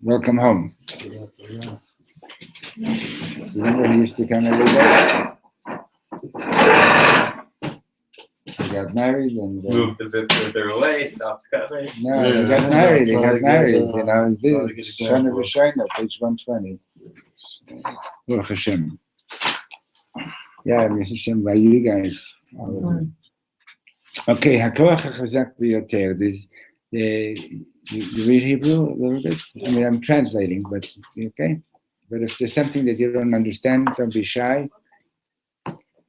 Welcome home. Remember he used to come every day? He got married and... moved a bit further away, stopped coming. No, they got married, you know, this is Shana V'Shana, page 120. Baruch Hashem. Yeah, Mr. Hashem, by you guys. Okay, HaKoach HaChazak B'Yoter. You read Hebrew a little bit? I mean, I'm translating, but okay. But if there's something that you don't understand, don't be shy.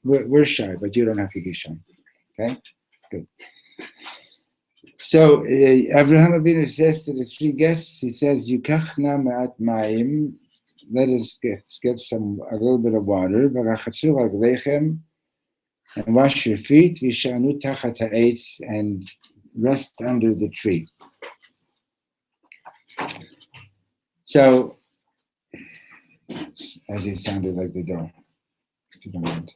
We're shy, but you don't have to be shy. Okay? Good. So, Avraham Avinu says to the three guests, he says, Yukachna ma'at ma'im, let us get a little bit of water, v'rachatzu raglechem, and wash your feet, v'shanu tachat ha'etz, and rest under the tree. So, as it sounded like the door. If you don't mind.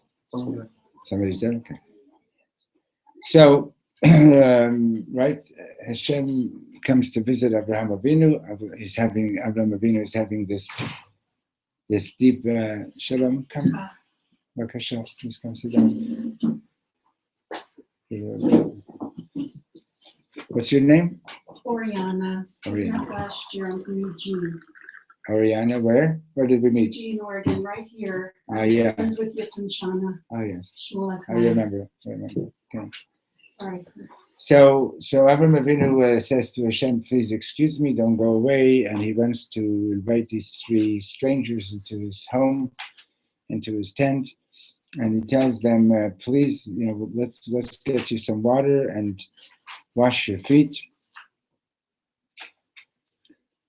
Somebody said, okay. So, right, Hashem comes to visit Avraham Avinu. Avraham Avinu is having this deep shalom. Come, Bakasha, please come sit down. What's your name? Oriana. Oriana. Last year I'm from Eugene. Oriana, where? Where did we meet? Eugene, Oregon, right here. Yeah. Friends with Yitz and Shana. Oh, yes. Shmuel I remember. Okay. Sorry. So Avraham Avinu says to Hashem, please excuse me, don't go away. And he wants to invite these three strangers into his home, into his tent. And he tells them, please, let's get you some water and wash your feet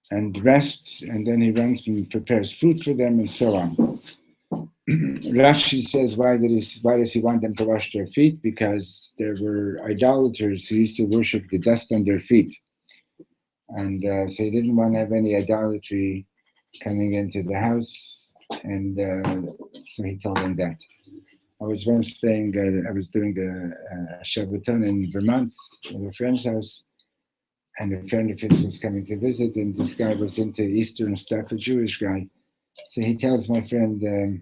and rest. And then he runs and prepares food for them and so on. Rashi says, why does he want them to wash their feet? Because there were idolaters who used to worship the dust on their feet. And so he didn't want to have any idolatry coming into the house. And so he told them that. I was once staying, I was doing a Shabbaton in Vermont at a friend's house. And a friend of his was coming to visit. And this guy was into Eastern stuff, a Jewish guy. So he tells my friend,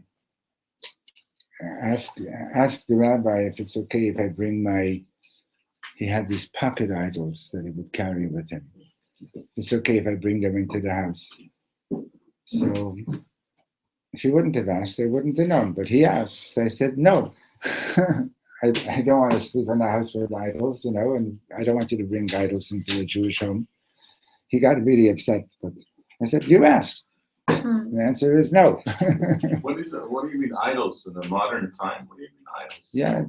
ask the rabbi if it's okay if I bring he had these pocket idols that he would carry with him. It's okay if I bring them into the house. So if he wouldn't have asked, I wouldn't have known, but he asked. So I said, no, I don't want to sleep in a house with idols, and I don't want you to bring idols into a Jewish home. He got really upset, but I said, you asked. The answer is no. What do you mean idols in the modern time? What do you mean idols? Yeah,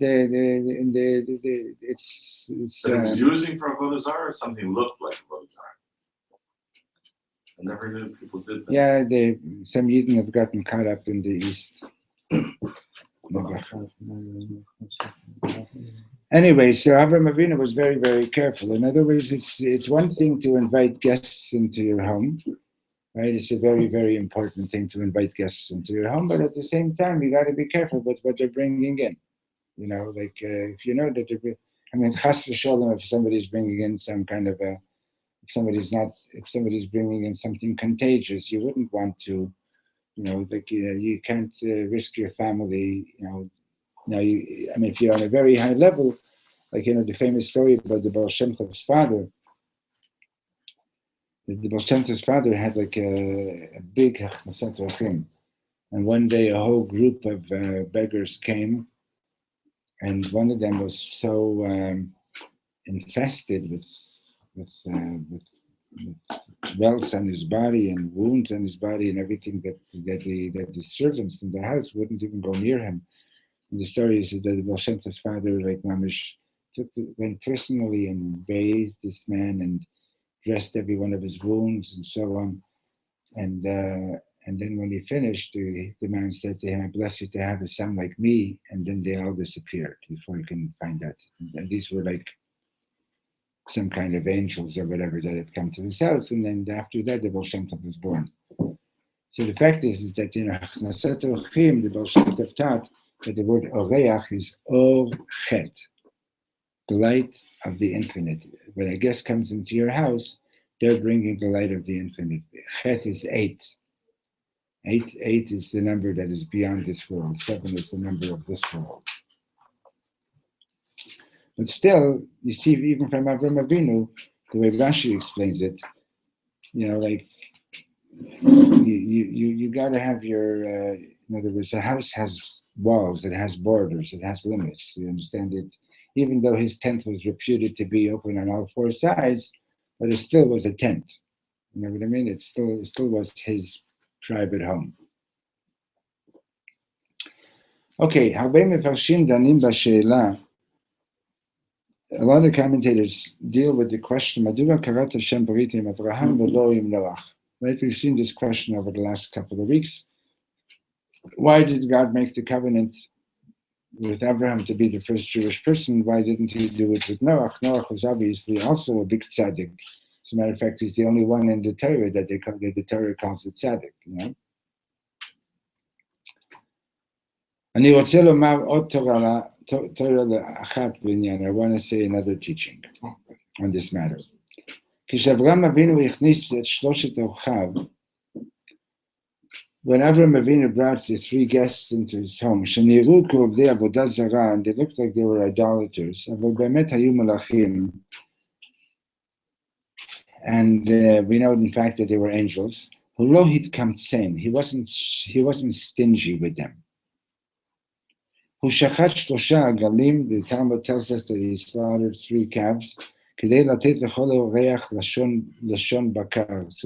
it's that he was using for Avodah Zarah, or something looked like Avodah Zarah? I never knew people did that. Yeah, some Yidden have gotten caught up in the East. Anyway, so Avram Avinu was very, very careful. In other words, it's one thing to invite guests into your home, right? It's a very, very important thing to invite guests into your home, but at the same time, you got to be careful with what they're bringing in. You know, like if you know that chas v'sholem, if somebody's bringing in some kind of if somebody's bringing in something contagious, you wouldn't want to, you can't risk your family, Now, if you're on a very high level, the famous story about the Baal Shem Tov's father. The Baal Shem Tov's father had a big Hachnasat Rachim, and one day a whole group of beggars came, and one of them was so infested with welts on his body and wounds on his body and everything that the servants in the house wouldn't even go near him. And the story is that the Baal Shem Tov's father, Mamish, went personally and bathed this man and dressed every one of his wounds and so on. And then when he finished, the man said to him, "I bless you to have a son like me." And then they all disappeared before you can find out. And these were like some kind of angels or whatever that had come to his house. And then after that, the Baal Shem Tov was born. So the fact is that Hachnasat Orchim, the Baal Shem Tov taught that the word Oreach is Or Chet, the light of the infinite. When a guest comes into your house, they're bringing the light of the infinite. Chet is 8. 8 is the number that is beyond this world. 7 is the number of this world. But still, you see, even from Avram Avinu, the way Rashi explains it, you got to have your, in other words, the house has walls, it has borders, it has limits. You understand it? Even though his tent was reputed to be open on all 4 sides, but it still was a tent. You know what I mean? It still was his private home. Okay, a lot of commentators deal with the question, right? We've seen this question over the last couple of weeks. Why did God make the covenant with Abraham to be the first Jewish person? Why didn't he do it with Noach? Noach was obviously also a big tzaddik. As a matter of fact, he's the only one in the Torah that the Torah calls it tzaddik, I want to say another teaching on this matter. When Avram Avinu brought the 3 guests into his home, and they looked like they were idolaters, and we know in fact that they were angels. He wasn't stingy with them. The Talmud tells us that he slaughtered 3 calves, so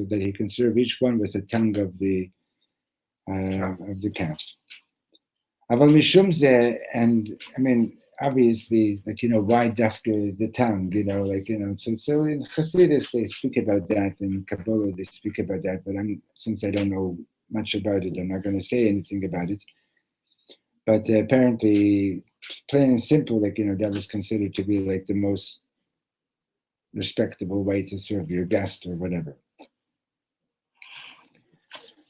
that he can serve each one with the tongue of the calf. Obviously, why dafka the tongue, so in Hasidus they speak about that, in Kabbalah they speak about that, but since I don't know much about it, I'm not going to say anything about it. But apparently, plain and simple, that was considered to be like the most respectable way to serve your guest or whatever.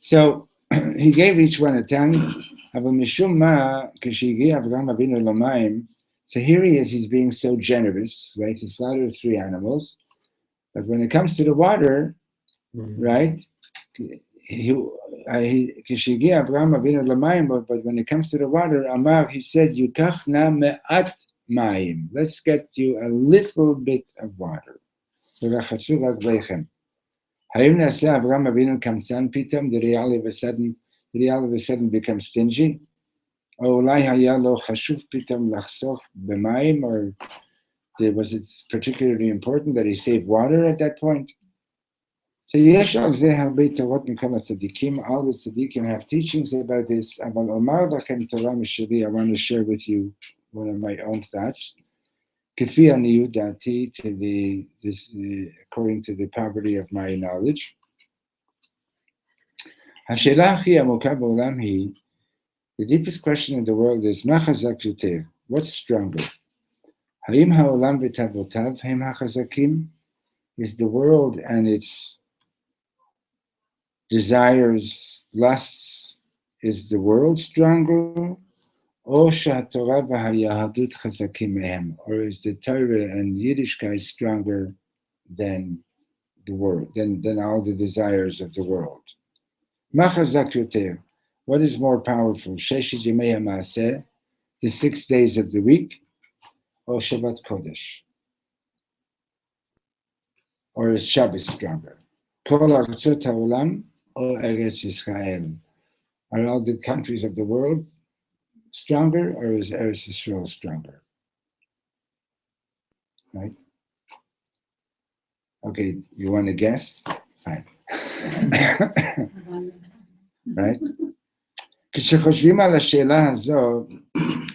So he gave each one a tongue. So here he is, he's being so generous, right? He slaughtered 3 animals. But when it comes to the water, right? But when it comes to the water, Amar, he said, Yukachna me'at mayim. Let's get you a little bit of water. Did Avram Avinu kamtzan pitam? Did he all of a sudden become stingy? Or was it particularly important that he saved water at that point? So Yesh al Zeh Beit Torot Mikol Tzadikim. All the tzadikim have teachings about this. I want to share with you one of my own thoughts. According to the poverty of my knowledge. השאלה הכי עמוקה בעולם היא, the deepest question in the world is, מה חזק יותר? What's stronger? האם העולם ותאוותיו הם החזקים? Is the world and its desires, lusts, is the world stronger? או שהתורה והיהדות חזקים מהם? Or is the Torah and Yiddishkeit stronger than the world, than all the desires of the world? מה חזק יותר? What is more powerful? ששת ימי המעשה, the 6 days of the week, or Shabbat Kodesh? Or is Shabbat stronger? כל ארצות העולם or Eretz Israel? Are all the countries of the world stronger, or is Eretz Israel stronger? Right? Okay, you want to guess? Fine. Right? כשחושבים על השאלה הזו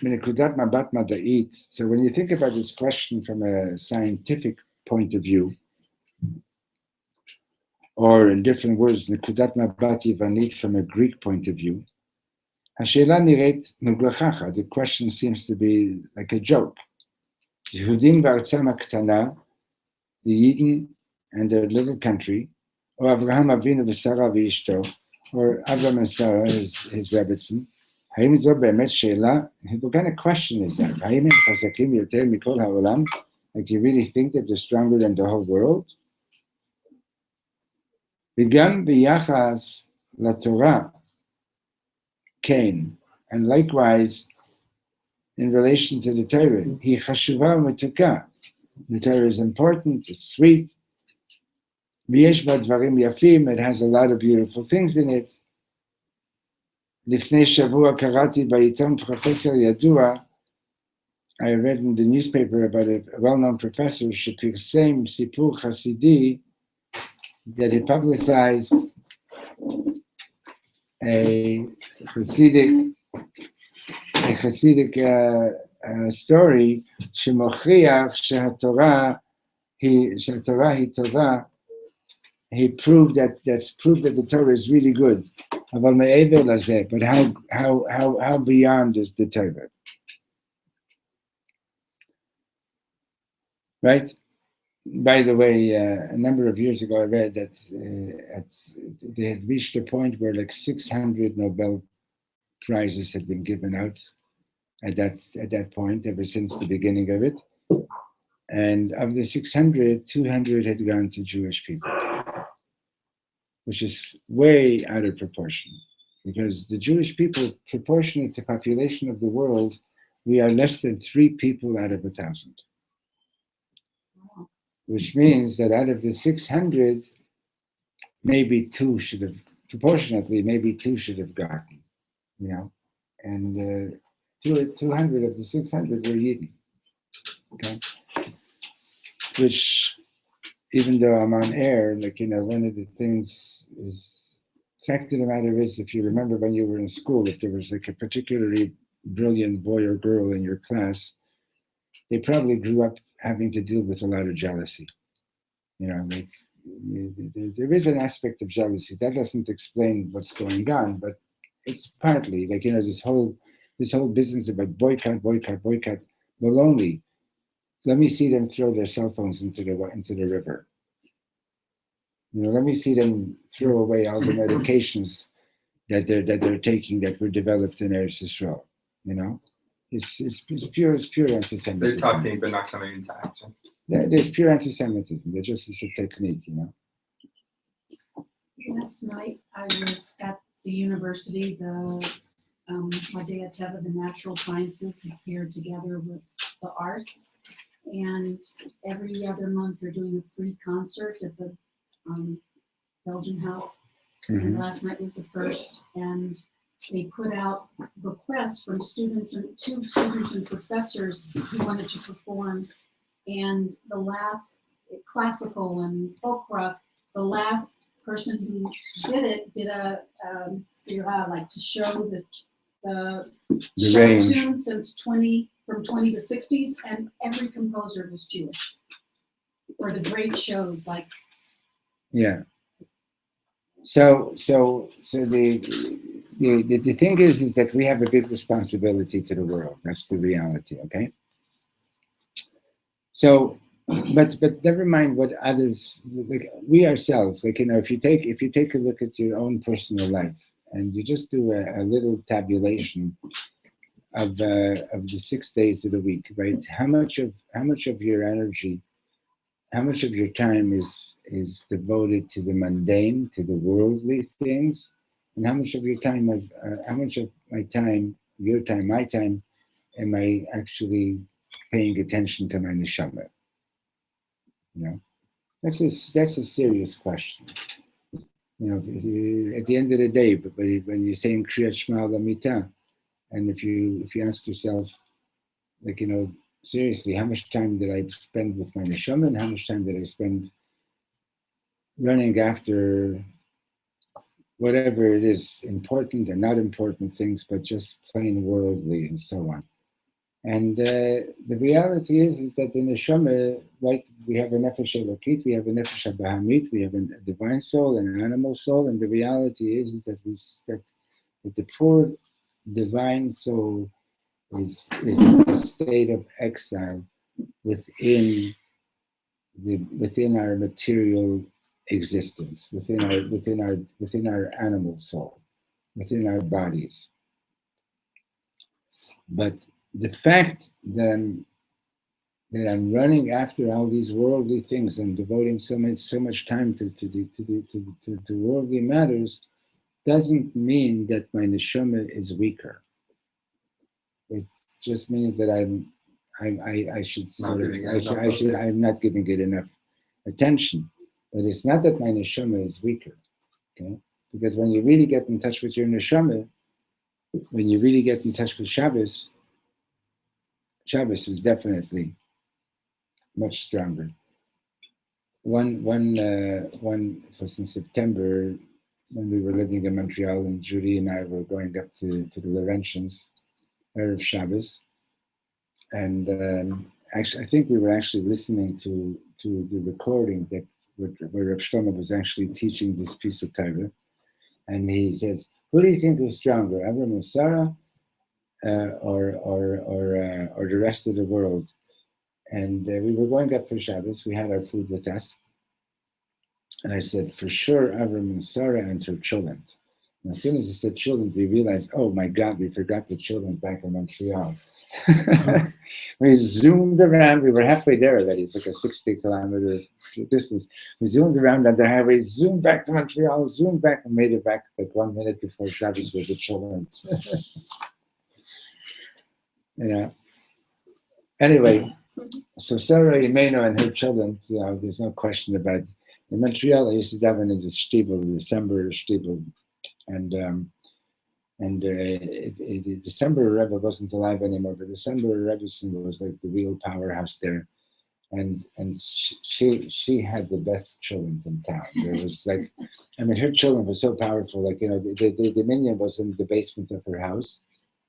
מנקודת מבט מדעית, so when you think about this question from a scientific point of view, or in different words, נקודת מבט יוונית from a Greek point of view, השאלה נראית מגוחכת. The question seems to be like a joke. יהודים בארצם הקטנה, the Yidden and their little country, או אברהם אבינו ושרה ואשתו, or Abraham and Sarah, his Rebbetzin, האם זו באמת שאלה? What kind of question is that? האם הם חזקים יותר מכל העולם? Like you really think that they're stronger than the whole world? וגם ביחס לתורה, כן, and likewise in relation to the Torah, היא חשובה ומתוקה. The Torah is important, it's sweet, ויש בה דברים יפים, it has a lot of beautiful things in it. לפני שבוע קראתי בעיתון פרופסור ידוע, I read in the newspaper about a well-known professor שפרסם סיפור חסידי that he publicized a Hasidic story שמוכיח שהתורה היא טובה. He proved that's proof that the Torah is really good. אבל מעבר לזה, but how beyond is the Torah? Right? By the way, a number of years ago, I read that they had reached a point where like 600 Nobel Prizes had been given out at that point, ever since the beginning of it. And of the 600, 200 had gone to Jewish people, which is way out of proportion. Because the Jewish people, proportionate to the population of the world, we are less than 3 people out of 1,000. Which means that out of the 600, maybe 2 should have, proportionately, maybe 2 should have gotten, and 200 of the 600 were Yidden, okay? Which, even though I'm on air, one of the things is, fact of the matter is, if you remember when you were in school, if there was like a particularly brilliant boy or girl in your class, they probably grew up having to deal with a lot of jealousy. There is an aspect of jealousy. That doesn't explain what's going on, but it's partly this whole business about boycott, baloney. Let me see them throw their cell phones into the river. Let me see them throw away all the medications that they're taking that were developed in Eretz Yisrael. It's pure anti-Semitism. They're talking, but not coming into action. There's pure anti-Semitism. It's a technique, Last night I was at the university, the Madei Teva, the natural sciences, paired together with the arts. And every other month they're doing a free concert at the Belgian House. Mm-hmm. And last night was the first. And they put out requests from students and 2 students and professors who wanted to perform. And the last classical and folk rock, the last person who did a like to show the show range. Tune since from 20 to 60s, and every composer was Jewish. Or the great shows like. Yeah. The thing is that we have a big responsibility to the world. That's the reality, okay? So, but never mind what others, like we ourselves, like, if you take a look at your own personal life and you just do a little tabulation of the 6 days of the week, right? How much of your energy, how much of your time is devoted to the mundane, to the worldly things, and how much of your time how much of my time, your time, my time, am I actually paying attention to my neshama? You know, that's a serious question. You know, at the end of the day, but when you're saying Kriyat Shema Lamita, and if you ask yourself, like, seriously, how much time did I spend with my neshama, and how much time did I spend running after whatever it is, important and not important things, but just plain worldly and so on. And the reality is that the neshama, right, we have a nefesh elokit, we have a nefesh bahamit, we have a divine soul and an animal soul, and the reality is that that the poor divine soul is in a state of exile within our material existence, within our animal soul, within our bodies. But the fact that I'm running after all these worldly things and devoting so much time to worldly matters doesn't mean that my neshama is weaker. It just means that I'm not giving it enough attention. But it's not that my neshama is weaker, okay? Because when you really get in touch with your neshama, when you really get in touch with Shabbos is definitely much stronger. One, it was in September when we were living in Montreal, and Judy and I were going up to the Laurentians, Erev Shabbos, and actually, I think we were actually listening to the recording that where Reb Shlomo was actually teaching this piece of Torah, and he says, "Who do you think was stronger, Abraham and Sarah, or the rest of the world?" And we were going up for Shabbos. We had our food with us, and I said, "For sure, Abraham and Sarah and her children." And as soon as he said children, we realized, oh my God, we forgot the children back in Montreal. We zoomed around. We were halfway there already. It's like a 60-kilometer distance. We zoomed around on the highway, zoomed back to Montreal, zoomed back, and made it back like 1 minute before Shabbos with the children. Yeah. Anyway, so Sarah Imeno and her children, there's no question about it. In Montreal, I used to daven in the Stiebel, the December Stiebel, and the December Rebbe wasn't alive anymore, but December Rebbeson was like the real powerhouse there, and she had the best children in town. There was like, I mean, her children were so powerful. Like, the minion was in the basement of her house.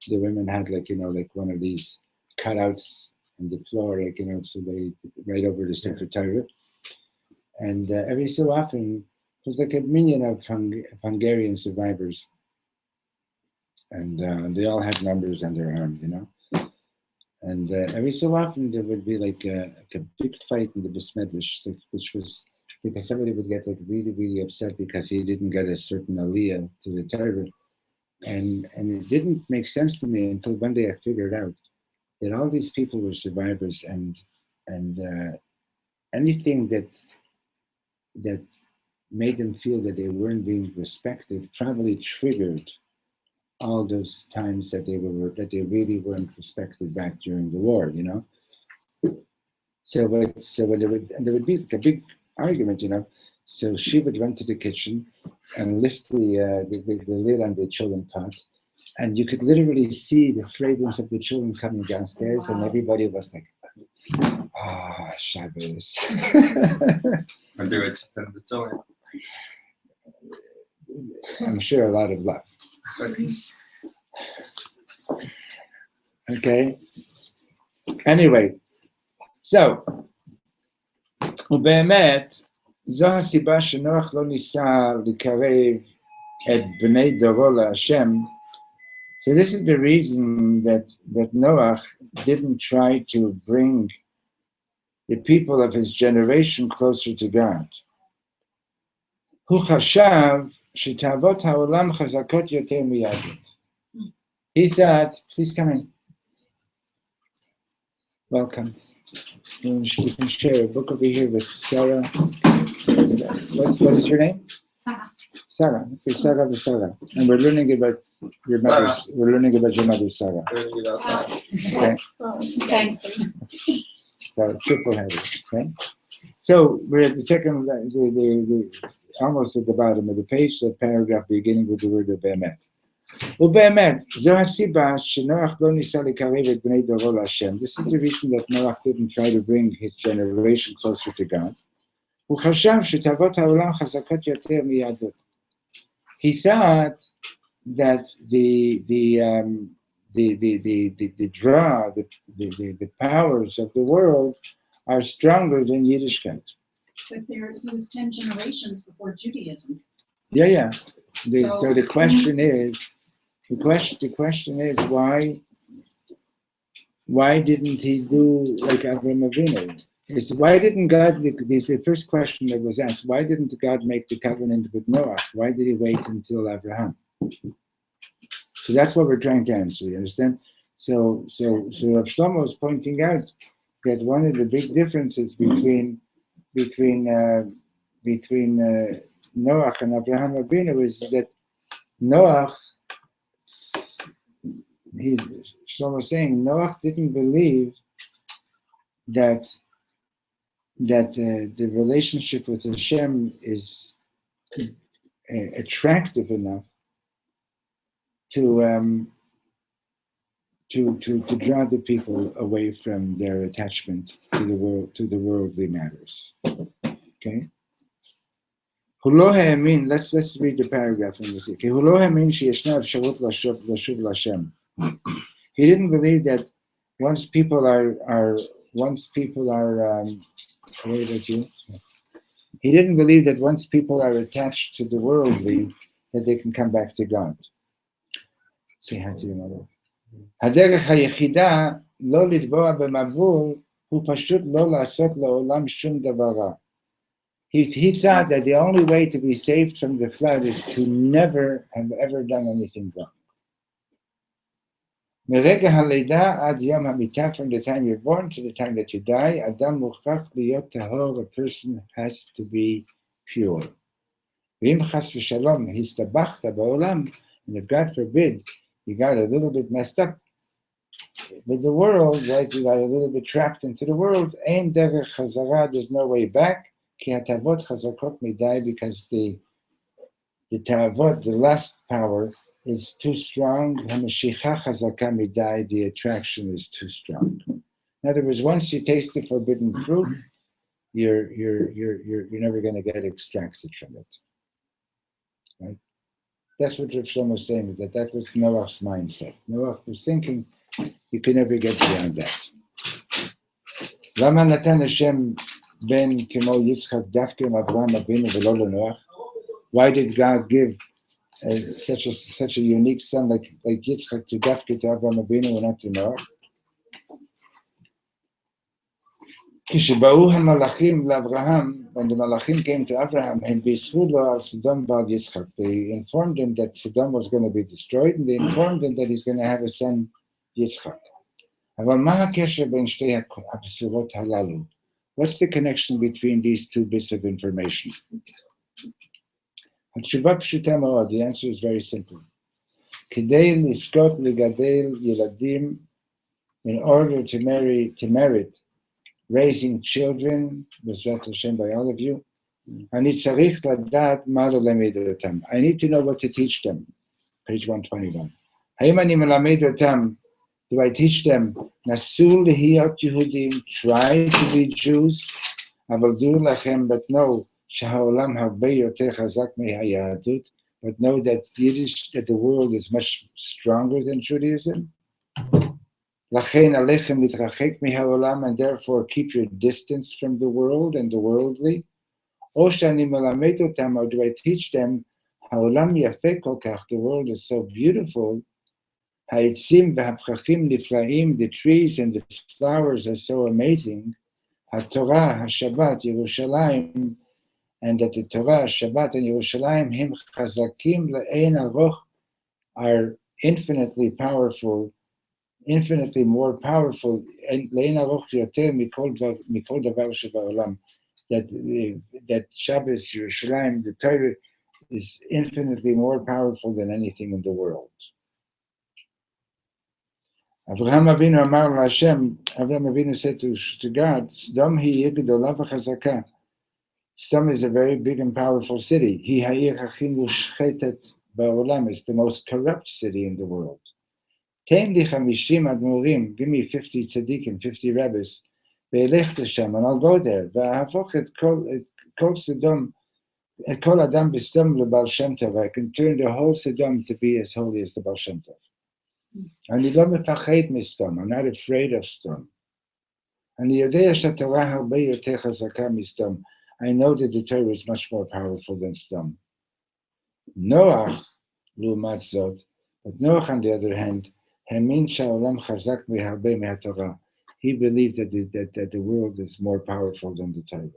The women had like one of these cutouts in the floor, like so they right over the secretariat, and every so often it was like a minion of Hungarian survivors. And they all had numbers on their arms, And every so often there would be like a big fight in the Besmedrish, which was because somebody would get like really, really upset because he didn't get a certain aliyah to the Torah. And it didn't make sense to me until one day I figured out that all these people were survivors, and anything that made them feel that they weren't being respected probably triggered all those times that they really weren't respected back during the war, So when there would be like a big argument, So she would run to the kitchen and lift the lid on the children pot, and you could literally see the fragrance of the children coming downstairs, wow. And everybody was like, Shabbos. I'm sure a lot of love. Okay. Anyway, so, ובאמת, זו הסיבה שנוח לא ניסה לקרב את בני דורו להשם. So this is the reason that Noach didn't try to bring the people of his generation closer to God. הוא חשב שתאוות העולם חזקות יותר מיהדות. He thought, please come in. Welcome. You can share a book over here with Sarah. What is your name? Sarah. Sarah. Okay, Sarah. And we're learning about your mother. We're learning about your mother, Sarah. Okay. Thanks. So triple-headed. Okay. So we're at the second, almost at the bottom of the page, the paragraph beginning with the word of Be'emet. ובאמת, זו הסיבה שנוח לא ניסה לקרב את בני דורו להשם. This is the reason that Noach didn't try to bring his generation closer to God. הוא חשב שתאוות העולם חזקות יותר מיהדות. He thought that the draw, the powers of the world are stronger than Yiddishkeit. But he was 10 generations before Judaism. Yeah. So the question is, why didn't he do like Avraham Avinu? Why didn't God? This is the first question that was asked. Why didn't God make the covenant with Noah? Why did he wait until Abraham? So that's what we're trying to answer. You understand? So Reb Shlomo is pointing out that one of the big differences between Noah and Abraham Avinu is that Noah, Shlomo saying, Noah didn't believe that the relationship with Hashem is attractive enough to draw the people away from their attachment to the worldly matters. Okay. Let's read the paragraph in the He didn't believe that once people are he didn't believe that once people are attached to the worldly, that they can come back to God. Say hi to your mother. הדרך היחידה לא לטבוע במבול הוא פשוט לא לעשות לעולם שום דבר רע. He thought that the only way to be saved from the flood is to never have ever done anything wrong. מרגע הלידה עד יום המיטה, from the time you're born to the time that you die, אדם מוכרח להיות טהור, a person has to be pure. ואם חס ושלום הסתבכת בעולם, and if God forbid, you got a little bit messed up with the world, right? You got a little bit trapped into the world, אין דרך חזרה, there's no way back, כי התאוות חזקות מדי, because the תאוות, the lust power, is too strong. המשיכה חזקה מדי, the attraction is too strong. In other words, once you taste the forbidden fruit, you're never going to get extracted from it. Right? That's what Reb Shlomo was saying, that was Noach's mindset. Noach was thinking you can never get beyond that. למה נתן השם בן כמו יצחק דווקא עם אברהם אבינו ולא לנוח? Why did God give such a unique son like Yitzchak to dafke to Avraham Avinu and not to Noah? כשבאו המלאכים לאברהם, when the malachim came to Abraham, הם בישרו לו על סדום ועל יצחק. They informed him that Sodom was going to be destroyed, and they informed him that he's going to have a son, Yitzchak. אבל מה הקשר בין שתי הבשורות הללו? What's the connection between these two bits of information? התשובה פשוטה מאוד. The answer is very simple. כדי לזכות לגדל ילדים, in order to merit raising children, בעזרת השם by all of you, אני צריך לדעת מה ללמד אותם. I need to know what to teach them. Page 121. האם אני מלמד אותם, do I teach them, נסו להיות יהודים, try to be Jews, אבל דעו לכם, but know, שהעולם הרבה יותר חזק מהיהדות, but know that the world is much stronger than Judaism. לכן עליכם להתרחק מהעולם, and therefore keep your distance from the world and the worldly. או שאני מלמד אותם, or do I teach them, העולם יפה כל כך, the world is so beautiful, העצים והפרחים נפלאים, the trees and the flowers are so amazing, התורה, השבת, ירושלים, and that the Torah, Shabbat, and Yerushalayim, him chazakim le'ein aroch, are infinitely powerful, infinitely more powerful, and le'ein aroch yoter mikol davar sheba'olam, that Shabbos, Yerushalayim, the Torah, is infinitely more powerful than anything in the world. Avraham Avinu amar LaHashem, Avraham Avinu said to God, Sdom hi gedola v'chazaka. Sdom is a very big and powerful city. Hi ha'ir ha'chi mushchetet ba'olam. It's the most corrupt city in the world. Ten li 50 admurim. Give me 50 tzaddikim, 50 rabbis. Ve'elech l'shem, and I'll go there. Ve'ahavoch et kol Sodom, et kol adam b'Sdom leBaal Shem Tov. I can turn the whole Sodom to be as holy as the Baal Shem Tov. And אני לא מפחד מסדום, I'm not afraid of Sdom. אני יודע שהתורה הרבה יותר חזקה מסדום. I know that the Torah is much more powerful than Sdom. Noach, לעומת זאת, but Noach on the other hand, האמין שהעולם חזק מהרבה מהתורה. He believed that the world is more powerful than the Torah.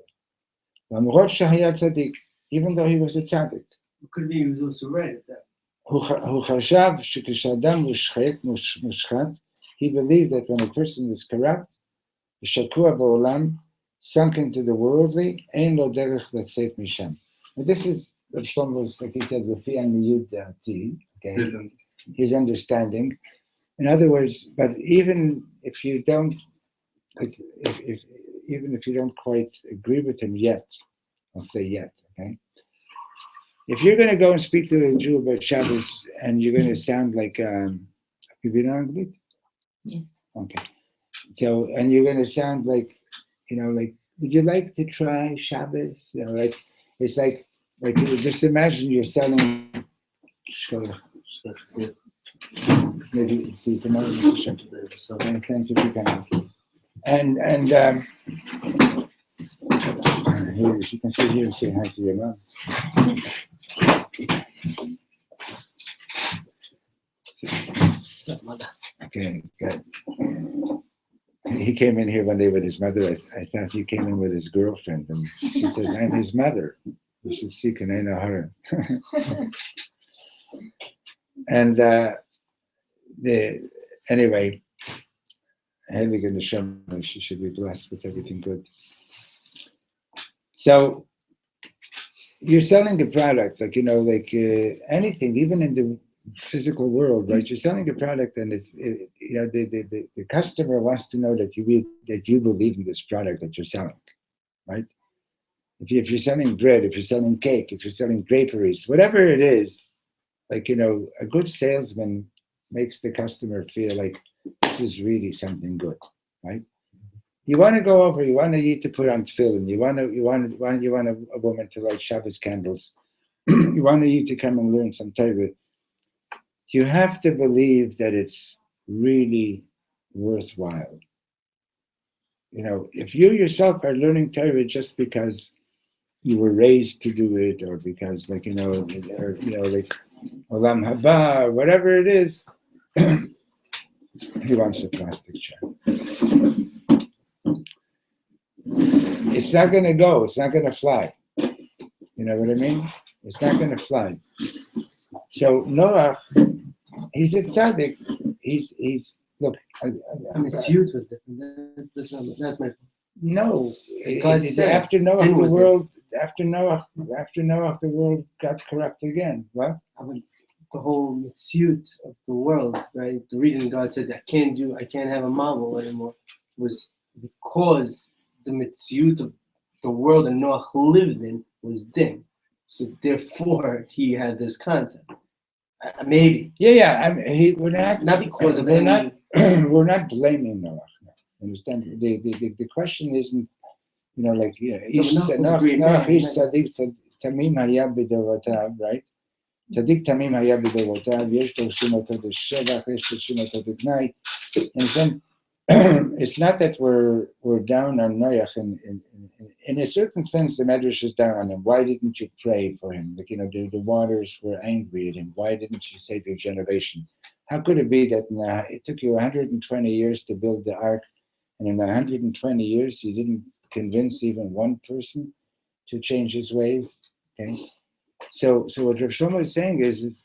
למרות שהיה צדיק, even though he was a tzaddik. It could be he was also right at that. הוא חשב שכשאדם מושחת, he believed that when a person is corrupt, שקוע בעולם, sunk into the worldly, אין לו דרך לצאת משם. And this is, Reb Shlomo, like he said, לפי הניוד דעתי, okay? His understanding. In other words, but even if you don't, like, even if you don't quite agree with him yet, I'll say yet, okay? If you're going to go and speak to a Jew about Shabbos and you're going to sound like, you been Anglit? Yes. Okay. So, and you're going to sound like, like, would you like to try Shabbos? Like, it's like just imagine you're selling. Maybe see tomorrow. So, thank you for coming. And here, you can sit here and say hi to your mom. Okay, good. He came in here one day with his mother. I thought he came in with his girlfriend, and she says, "I'm his mother." You should see Kanena Hara. And anyway, Heilige Neshama, she should be blessed with everything good. So you're selling a product, like anything, even in the physical world, right? You're selling a product, and if the customer wants to know that you believe in this product that you're selling, right? If you're selling bread, if you're selling cake, if you're selling draperies, whatever it is, like a good salesman makes the customer feel like this is really something good, right? You want to go over. You want to put on tefillin. You want a woman to light Shabbos candles. You want you to come and learn some Torah. You have to believe that it's really worthwhile. If you yourself are learning Torah just because you were raised to do it, or because like olam haba, or whatever it is, he wants a plastic chair. It's not going to go. It's not going to fly. You know what I mean? It's not going to fly. So Noah, he's a tzaddik. He's look. Mitzvot was different. That's my. No, God said after Noah, the world. After Noah, the world got corrupt again. What? The whole mitzvot of the world, right? The reason God said I can't have a marvel anymore, was because the mitzvot of the world that Noah lived in was dim. So therefore, he had this concept. Maybe. Yeah. We're not because of we're any. We're not blaming Noah. Understand? The question isn't, Ish Tzaddik Tamim Haya B'Dorotav, right? Tzaddik Tamim Haya B'Dorotav. Yesh Torshim Oto D'Shevach, Yesh Torshim Oto D'Gnai. And then it's not that we're down on Noach. In a certain sense, the Medrash is down on him. Why didn't you pray for him? Like, the waters were angry at him. Why didn't you save your generation? How could it be that it took you 120 years to build the ark, and in 120 years you didn't convince even one person to change his ways? Okay, so what Reb Shlomo is saying is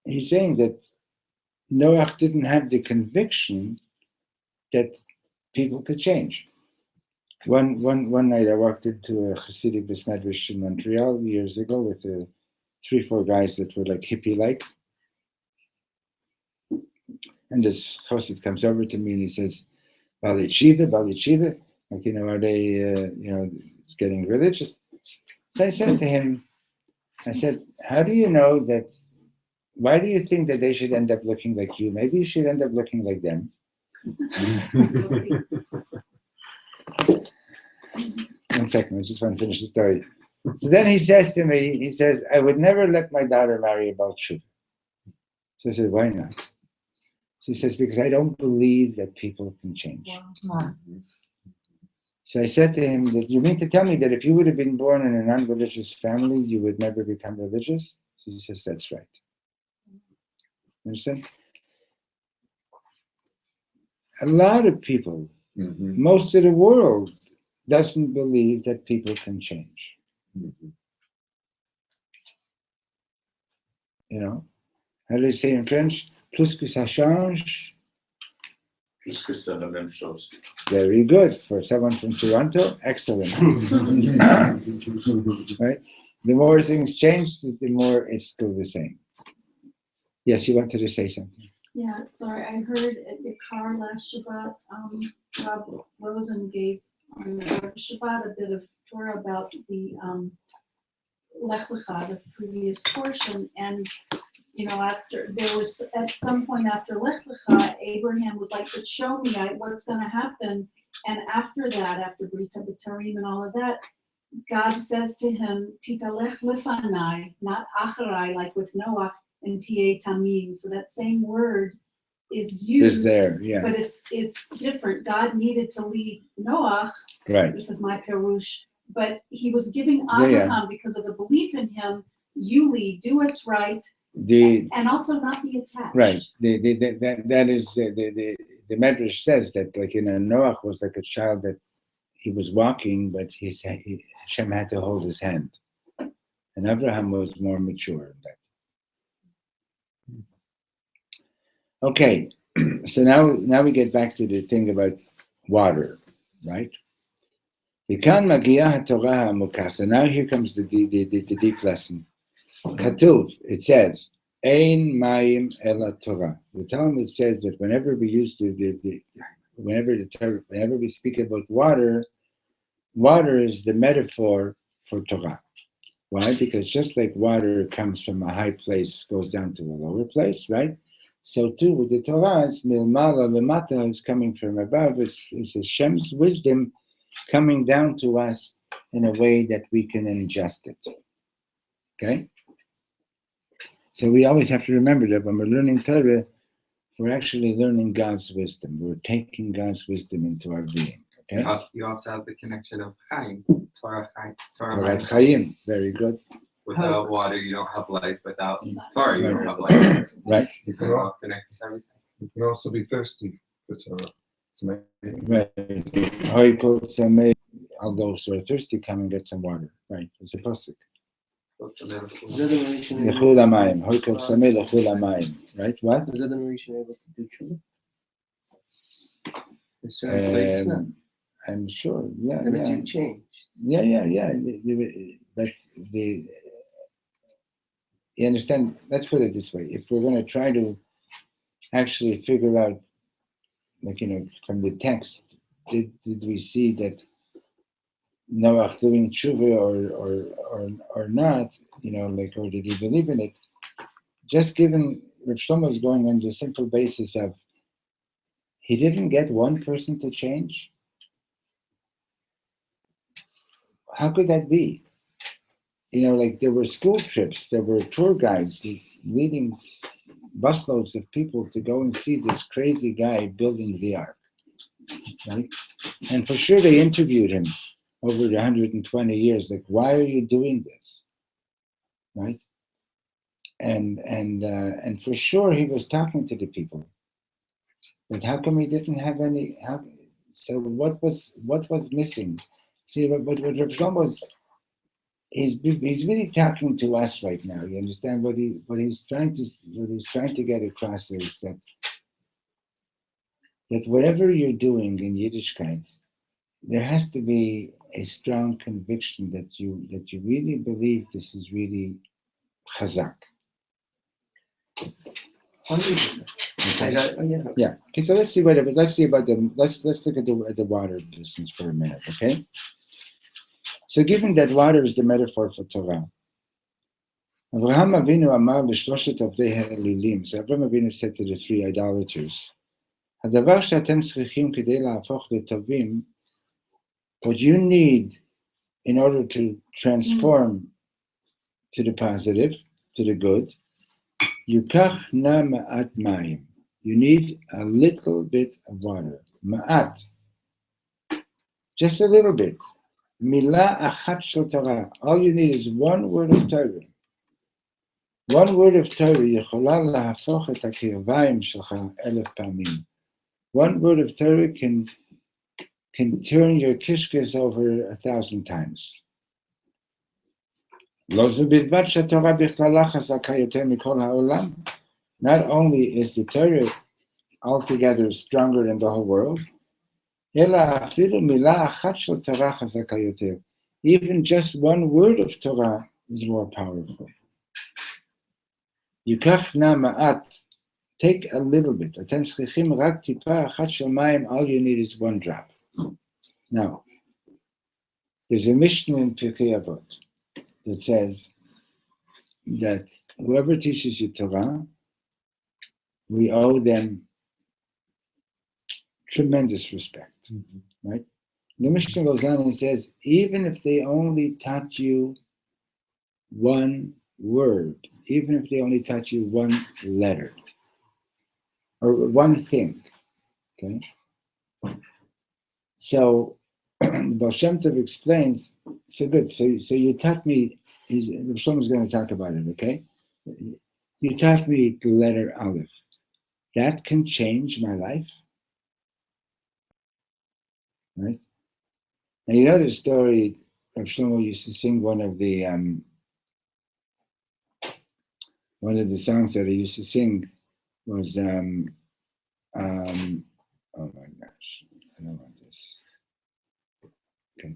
he's saying that Noach didn't have the conviction that people could change. One night I walked into a Hasidic Beis Medrash in Montreal years ago with 3-4 guys that were like hippie-like. And this Chassid comes over to me and he says, Bali Yeshiva, like, are they, getting religious? So I said to him, how do you know that, why do you think that they should end up looking like you? Maybe you should end up looking like them. 1 second, I just want to finish the story. So then he says to me, I would never let my daughter marry a Baal Tshuva. So I said, why not? So he says, because I don't believe that people can change. Wow. So I said to him, that you mean to tell me that if you would have been born in a non-religious family, you would never become religious? So he says, that's right. Understand? A lot of people, most of the world, doesn't believe that people can change. How do they say in French? Plus que ça change. Plus que c'est la même chose. Very good. For someone from Toronto, excellent. Right? The more things change, the more it's still the same. Yes, you wanted to say something. Yeah, sorry, I heard at the car last Shabbat, Rob Rosen gave on the Shabbat a bit of Torah about the Lech Lecha, the previous portion, and after there was at some point after Lech Lecha, Abraham was like, "But show me what's going to happen." And after that, after Brita B'Tarim and all of that, God says to him, "Titalech lefanai," not acharai, like with Noach and Tiye Tamim. So that same word is used, Is there, yeah. but it's different. God needed to lead Noach. Right. This is my perush, but he was giving Yeah, Abraham because of the belief in him. You lead, do what's right, and also not be attached. Right. That is the Medrash says that, like, Noach was like a child that he was walking, but Hashem had to hold his hand, and Abraham was more mature in that. Okay, so now we get back to the thing about water, right? So now here comes the deep lesson. Katuv, it says, Ein mayim ela Torah. The Talmud says that whenever we use whenever we speak about water, water is the metaphor for Torah. Why? Because just like water comes from a high place, goes down to a lower place, right? So too with the Torah, it's milmala lemata, is coming from above. It's Hashem's wisdom coming down to us in a way that we can ingest it. Okay? So we always have to remember that when we're learning Torah, we're actually learning God's wisdom. We're taking God's wisdom into our being. Okay? You also have the connection of Chaim, Torah Torah Chaim. Very good. Without water, you don't have life. Without Torah, you don't have life. Right. You can all connect to everything. You can also be thirsty for Torah. It's amazing. Right. All those who are thirsty, come and get some water. Right. It's a pasuk. Right? What? Was that the Mauritian able to do true? A certain place, no. I'm sure. Yeah. And it's you changed. Yeah. But you understand? Let's put it this way: if we're going to try to actually figure out, like, from the text, did we see that Noach doing tshuva or not? Or did he believe in it? Just given Reb Shlomo is going on the simple basis of he didn't get one person to change. How could that be? Like there were school trips, there were tour guides leading busloads of people to go and see this crazy guy building the ark, right? And for sure they interviewed him over the 120 years, like, why are you doing this, right? And for sure he was talking to the people, but how come he didn't have any? So what was missing? See, what Reb Shlomo is, he's really talking to us right now. You understand what he's trying to get across is that whatever you're doing in Yiddishkeit, there has to be a strong conviction that you really believe this is really chazak. 100%. Okay. Yeah. Okay. So let's see about let's look at the water business for a minute. Okay. So given that water is the metaphor for Torah, Avraham Avinu amar l'shloshet avdei ha'elilim. So Avraham Avinu said to the three idolaters, "Hadavar she'atem tzrichim kedei la'afoch letovim." What you need in order to transform to the positive, to the good, yukach na ma'at mayim. You need a little bit of water. Ma'at. Just a little bit. Milah achat shel Torah. All you need is one word of Torah. One word of Torah יכולה להפוך את הקרביים שלך 1,000 פעמים. One word of Torah can turn your kishkas over 1,000 times. לא זו בלבד שהתורה בכללה חזקה יותר מכל העולם. Not only is the Torah altogether stronger than the whole world, אלא אפילו מילה אחת של תורה חזקה יותר. Even just one word of Torah is more powerful. ייקח נא מעט, take a little bit. אתם צריכים רק טיפה אחת של מים, all you need is one drop. Now, there's a Mishnah in Pirkei Avot that says that whoever teaches you Torah, we owe them tremendous respect, right? The Mishnah goes on and says, even if they only taught you one word, even if they only taught you one letter, or one thing, okay? So, Baal Shem Tov explains, so good, so you taught me, Reb Shlomo is going to talk about it, okay? You taught me the letter Aleph. That can change my life, right? Now, you know the story, Reb Shlomo used to sing one of the songs that he used to sing was, oh my gosh, I don't want this. Okay.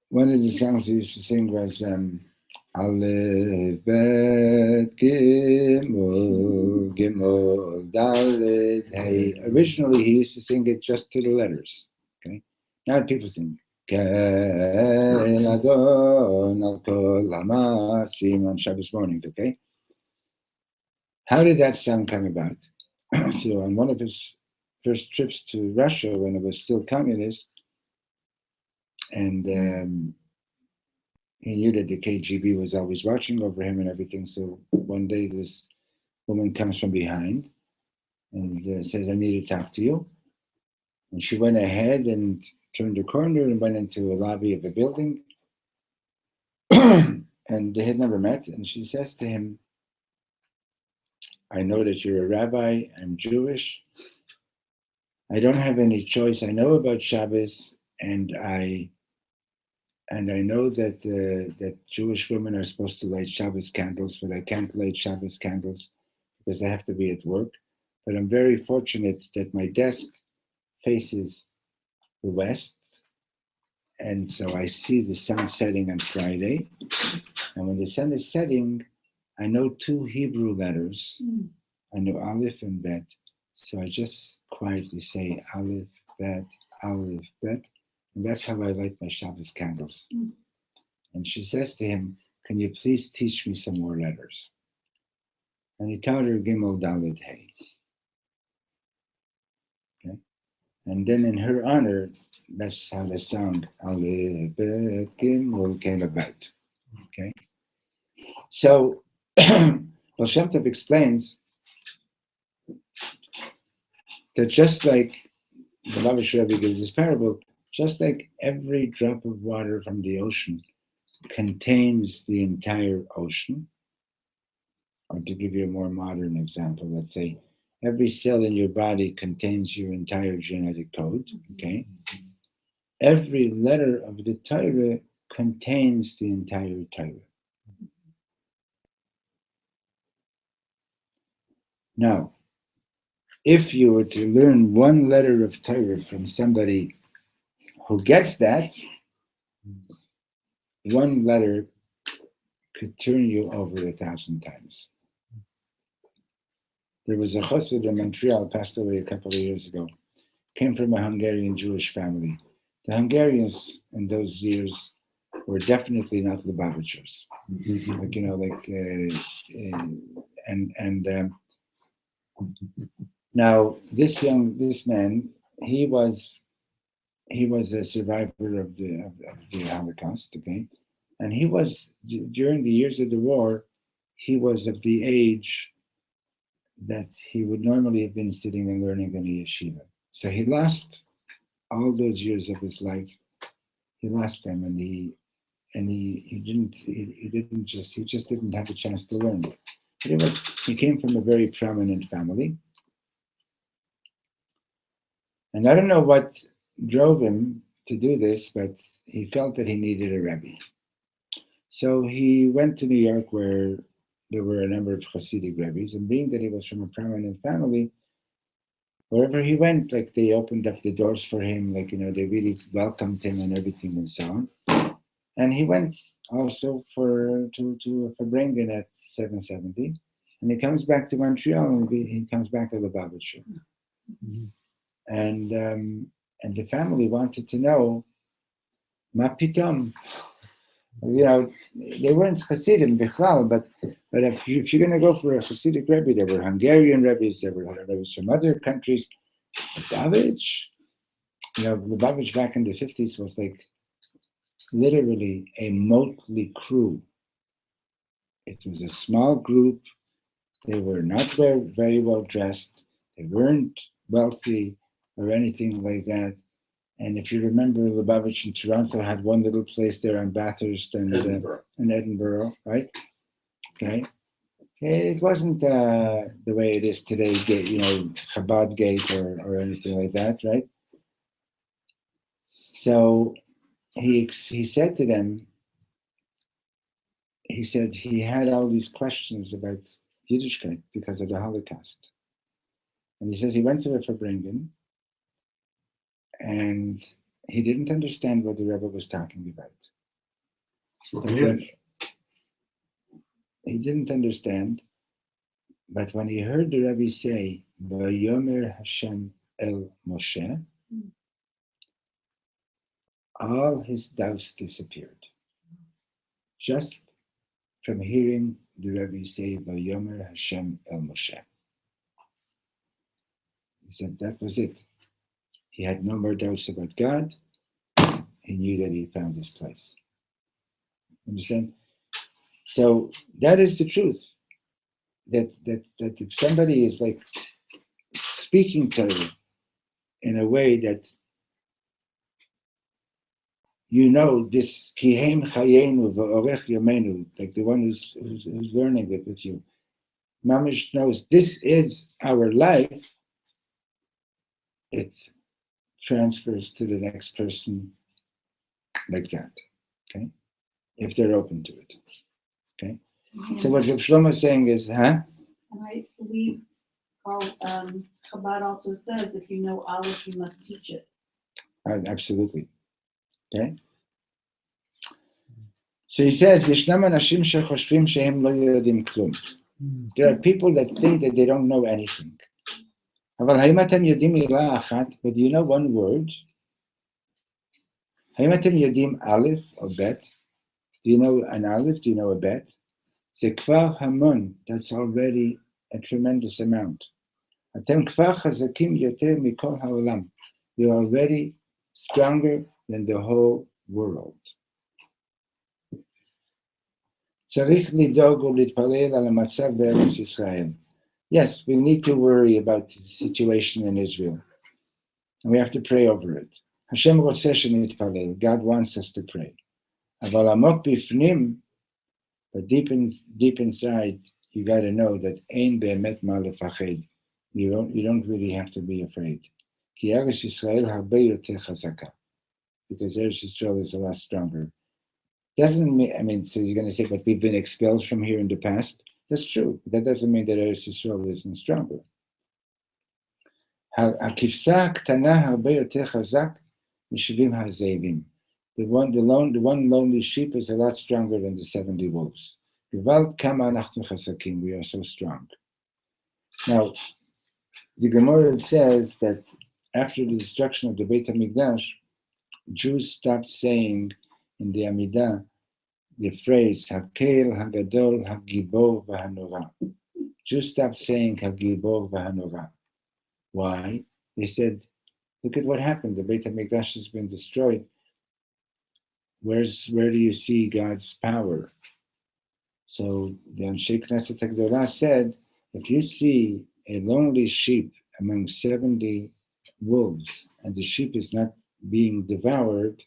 One of the songs he used to sing was, Aleph, Bet, Gimel, Gimel, Dalet, Hey. Originally, he used to sing it just to the letters, okay? Now people sing, Kel Adon al Kol Hamasim on Shabbos morning, okay? How did that song come about? So on one of his first trips to Russia, when it was still communist, and he knew that the KGB was always watching over him and everything, so one day this woman comes from behind and says, I need to talk to you. And she went ahead and turned the corner and went into a lobby of a building. And they had never met. And she says to him, I know that you're a rabbi, I'm Jewish. I don't have any choice. I know about Shabbos, and I know that that Jewish women are supposed to light Shabbos candles, but I can't light Shabbos candles because I have to be at work. But I'm very fortunate that my desk faces the west, and so I see the sun setting on Friday. And when the sun is setting, I know two Hebrew letters. I know Aleph and Bet. So I just quietly say Aleph, Bet, Aleph, Bet. And that's how I light my Shabbos candles. And she says to him, can you please teach me some more letters? And he taught her Gimel, Dalet, Hey. Okay? And then in her honor, that's how the song Aleph, Bet, Gimel came about. Okay? So Baal Shem Tov explains that just like the Lubavitch Rebbe gives this parable, just like every drop of water from the ocean contains the entire ocean, or to give you a more modern example, let's say every cell in your body contains your entire genetic code, okay? Every letter of the Torah contains the entire Torah. Now, if you were to learn one letter of Torah from somebody who gets that, one letter could turn you over 1,000 times. There was a chassid in Montreal, passed away a couple of years ago, came from a Hungarian Jewish family. The Hungarians in those years were definitely not Lubavitchers. Now this man, he was a survivor of the Holocaust, okay, and he was during the years of the war, he was of the age that he would normally have been sitting and learning in a yeshiva. So he lost all those years of his life. He lost them, and he just didn't have a chance to learn. But he came from a very prominent family, and I don't know what drove him to do this, but he felt that he needed a rebbe. So he went to New York, where there were a number of Hasidic rebbes, and being that he was from a prominent family, wherever he went, like they opened up the doors for him, like they really welcomed him and everything and so on. And he went also to Fabrengen at 770, and he comes back to Montreal, and he comes back to the Lubavitch. Mm-hmm. And the family wanted to know, ma pitom. They weren't Hasidim bichlal, but if you're going to go for a Hasidic Rebbe, there were Hungarian Rebbes, there were Rebbes from other countries. Lubavitch, Lubavitch back in the 50s was like literally a motley crew. It was a small group. They were not very well dressed. They weren't wealthy or anything like that. And if you remember, Lubavitch in Toronto had one little place there on Bathurst and in Edinburgh, right? Okay. It wasn't the way it is today, Chabad Gate or anything like that, right? So he said to them, he said he had all these questions about Yiddishkeit because of the Holocaust. And he says he went to the Fabrengen, and he didn't understand what the Rebbe was talking about. He didn't understand, but when he heard the Rebbe say, Vayomer Hashem el Moshe, all his doubts disappeared. Just from hearing the Rebbe say, Vayomer Hashem el Moshe. He said that was it. He had no more doubts about God. He knew that he found his place. Understand? So that is the truth. That if somebody is like speaking to you in a way that this kihem chayenu v'orech yomenu, like the one who's learning it with you, Mamish knows this is our life. It transfers to the next person like that, okay? If they're open to it, okay? Mm-hmm. So what Reb Shlomo is saying is, And I believe Chabad also says, if you know Aleph, you must teach it. Absolutely, okay? So he says, Yeshnam anashim shechoshvim shehem lo yodim klum. There are people that think that they don't know anything. But do you know one word? Aleph or bet? Do you know an aleph? Do you know a bet? Zekvar hamon. That's already a tremendous amount. Atem kvar chazakim yoter mikol haolam. You're already stronger than the whole world. Tzarich lidog u'litpalel al hamatzav be'eretz Yisrael. Yes, we need to worry about the situation in Israel. And we have to pray over it. Hashem roseh shenitpalel. God wants us to pray. Aval amok bifnim, but deep inside, you got to know that ein be'emet ma lefached. You don't really have to be afraid. Ki Eretz Yisrael harbe yoter chazaka, because Eretz Yisrael is a lot stronger. Doesn't mean, so you're going to say, but we've been expelled from here in the past. That's true. That doesn't mean that Eretz Yisrael isn't stronger. הכבשה הקטנה הרבה יותר חזק מ-70 הזאבים. The one lonely sheep is a lot stronger than the 70 wolves. גוואלד כמה אנחנו חזקים, we are so strong. Now, the Gemara says that after the destruction of the Beit HaMikdash, Jews stopped saying in the Amidah the phrase Hakel, Hagadol, Hagibor, Vahanora. Jews stopped saying Hagibor, Vahanora. Why? They said, look at what happened. The Beit HaMikdash has been destroyed. Where do you see God's power? So the Anshe Knesset HaGdolah said, if you see a lonely sheep among 70 wolves, and the sheep is not being devoured,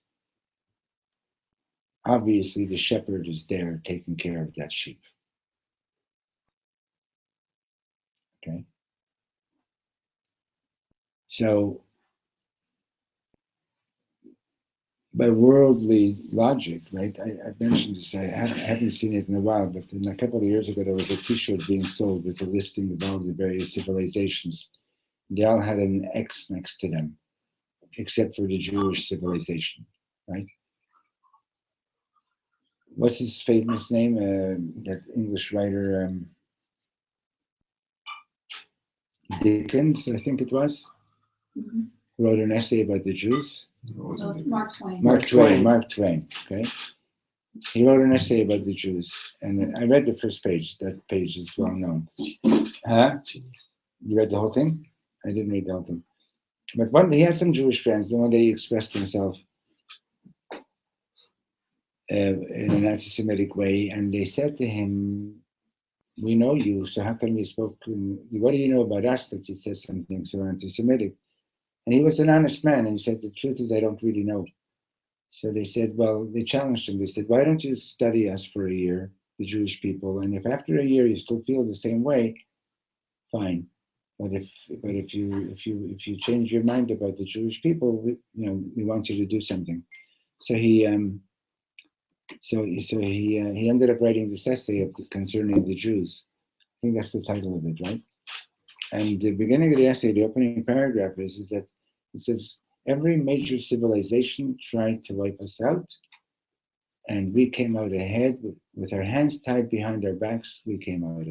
obviously the shepherd is there taking care of that sheep. Okay? So, by worldly logic, right? I mentioned this, I haven't seen it in a while, but a couple of years ago, there was a t-shirt being sold with a listing of all the various civilizations. They all had an X next to them, except for the Jewish civilization, right? What's his famous name? That English writer, Dickens, I think it was, wrote an essay about the Jews. Mark Twain. Mark Twain, okay? He wrote an essay about the Jews, and I read the first page. That page is well known. Huh? You read the whole thing? I didn't read the whole thing. But he had some Jewish friends, and one day he expressed himself in an anti-Semitic way, and they said to him, we know you, so how come you spoke, what do you know about us that you said something so anti-Semitic? And he was an honest man, and he said, the truth is I don't really know. So they said, well, they challenged him. They said, why don't you study us for a year, the Jewish people, and if after a year you still feel the same way, fine. But if you change your mind about the Jewish people, we want you to do something. So he ended up writing this essay concerning the Jews. I think that's the title of it, right? And the beginning of the essay, the opening paragraph is that it says, every major civilization tried to wipe us out, and we came out ahead with our hands tied behind our backs. We came out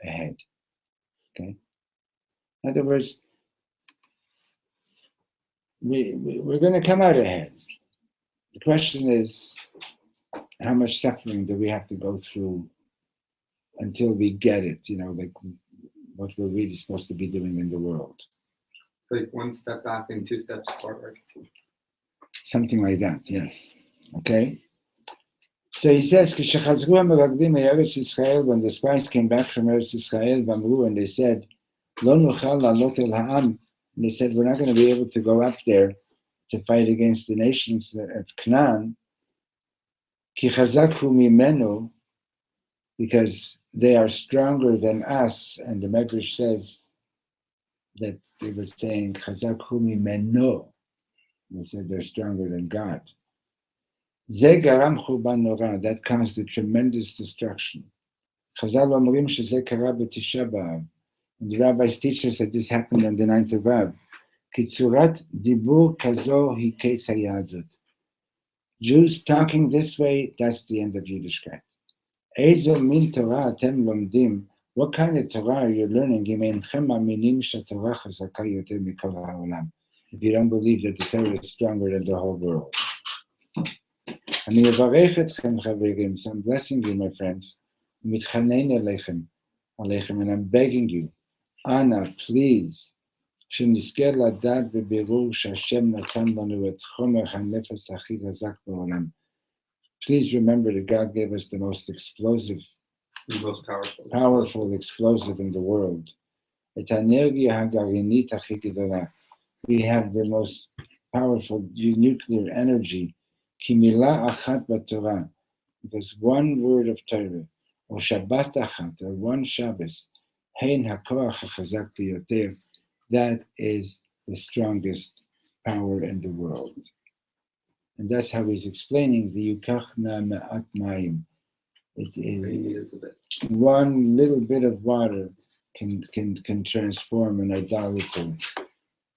ahead. Okay. In other words, we're going to come out ahead. The question is, how much suffering do we have to go through until we get it? Like what we're really supposed to be doing in the world. It's like one step back and 2 steps forward. Something like that, yes. Okay. So he says, when the spies came back from Eretz Yisrael, and they said, and they said, we're not going to be able to go up there to fight against the nations of Canaan, because they are stronger than us. And the Medrash says that they were saying, they said they're stronger than God. That caused a tremendous destruction. And the rabbis teach us that this happened on the 9th of Av. Jews talking this way, that's the end of Yiddishkeit. What kind of Torah are you learning? If you don't believe that the Torah is stronger than the whole world. So I'm blessing you, my friends. And I'm begging you, Anna, please, please remember that God gave us the most explosive The most powerful. powerful explosive in the world. את האנרגיה הגרעינית הכי גדולה. We have the most powerful nuclear energy. כי מילה אחת בתורה, because one word of Torah, או שבת אחת, or one Shabbos, הן הכוח החזק ביותר, that is the strongest power in the world. And that's how he's explaining the yukachna me'at mayim. It is one little bit of water can transform an idolater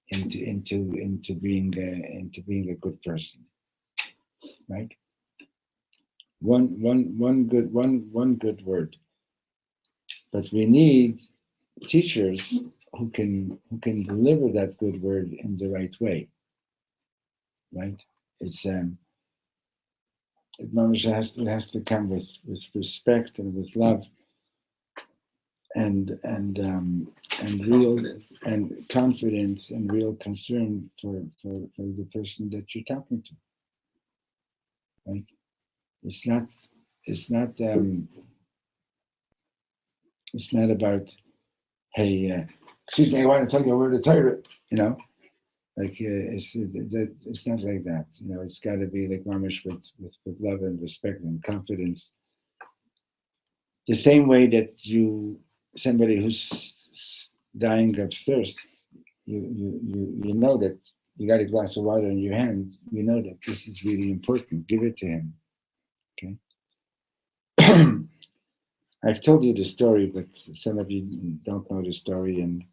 into being a good person, right? One good word. But we need teachers who can deliver that good word in the right way, right? It's it has to come with respect and with love and real and confidence and real concern for the person that you're talking to, right? It's not about, hey, excuse me, I want to tell you a word of Torah, like it's not like that, it's got to be like mamish with love and respect and confidence. The same way that somebody who's dying of thirst, you know that you got a glass of water in your hand, you know that this is really important. Give it to him. Okay. I've told you the story, but some of you don't know the story. And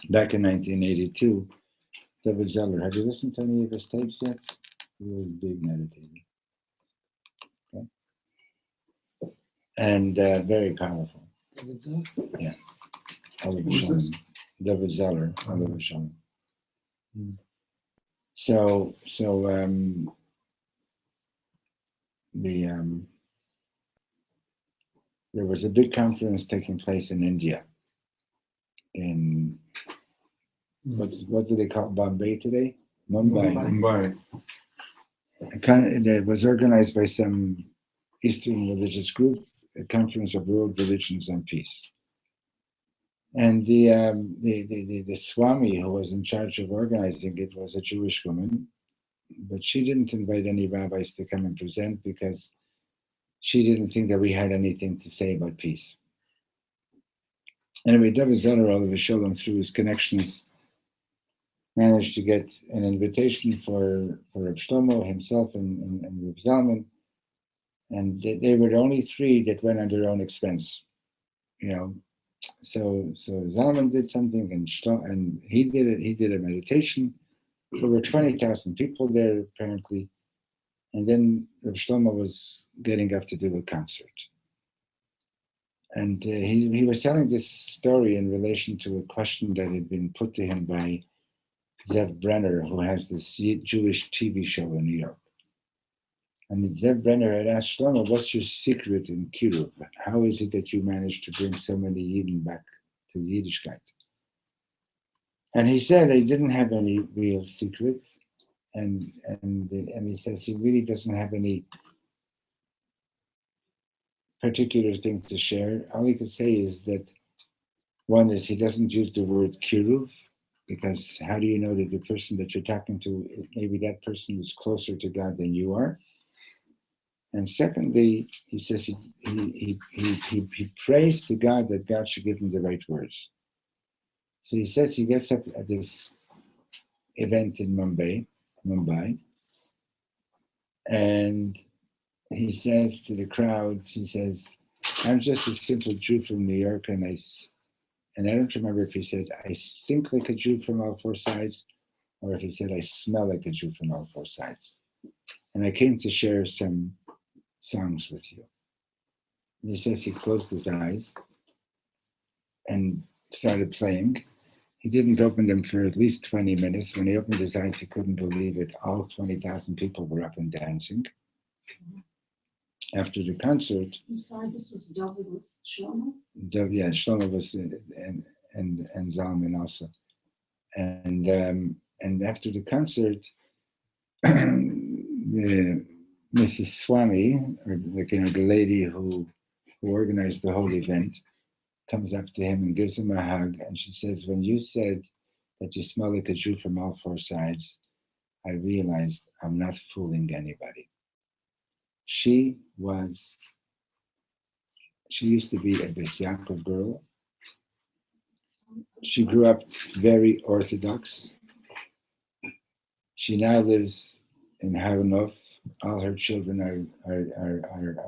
back in 1982, David Zeller, have you listened to any of his tapes yet? Really big meditator. Okay. And very powerful. David Zeller? Yeah. Who's this? David Zeller, Oliver Shulman. So there was a big conference taking place in India. In what do they call Bombay today? Mumbai. It was organized by some Eastern religious group, a conference of world religions on peace. And the Swami who was in charge of organizing it was a Jewish woman, but she didn't invite any rabbis to come and present because she didn't think that we had anything to say about peace. Anyway, David Zeller, Oliver Shlomo, through his connections, managed to get an invitation for Reb Shlomo himself and Reb Zalman, and they were the only three that went on their own expense, So Zalman did something, and he did it. He did a meditation. There were 20,000 people there apparently, and then Reb Shlomo was getting up to do a concert. And he was telling this story in relation to a question that had been put to him by Zev Brenner, who has this Jewish TV show in New York. And Zev Brenner had asked Shlomo, what's your secret in Kiruv? How is it that you managed to bring so many Yidden back to Yiddishkeit? And he said he didn't have any real secrets. And he says he really doesn't have any particular thing to share. All he could say is that one is he doesn't use the word kiruv, because how do you know that the person that you're talking to, maybe that person is closer to God than you are? And secondly, he says he prays to God that God should give him the right words. So he says he gets up at this event in Mumbai, and he says to the crowd, he says, I'm just a simple Jew from New York, and I don't remember if he said, I think like a Jew from all four sides, or if he said, I smell like a Jew from all four sides. And I came to share some songs with you. And he says he closed his eyes and started playing. He didn't open them for at least 20 minutes. When he opened his eyes, he couldn't believe it. All 20,000 people were up and dancing. After the concert, I'm sorry, this was David with Shlomo? Yeah, Shlomo was and Zalman also. And after the concert, the Mrs. Swami, or the lady who who organized the whole event, comes up to him and gives him a hug. And she says, when you said that you smell like a Jew from all four sides, I realized I'm not fooling anybody. She used to be a Bes Yaakov girl. She grew up very Orthodox. She now lives in Haranov. All her children are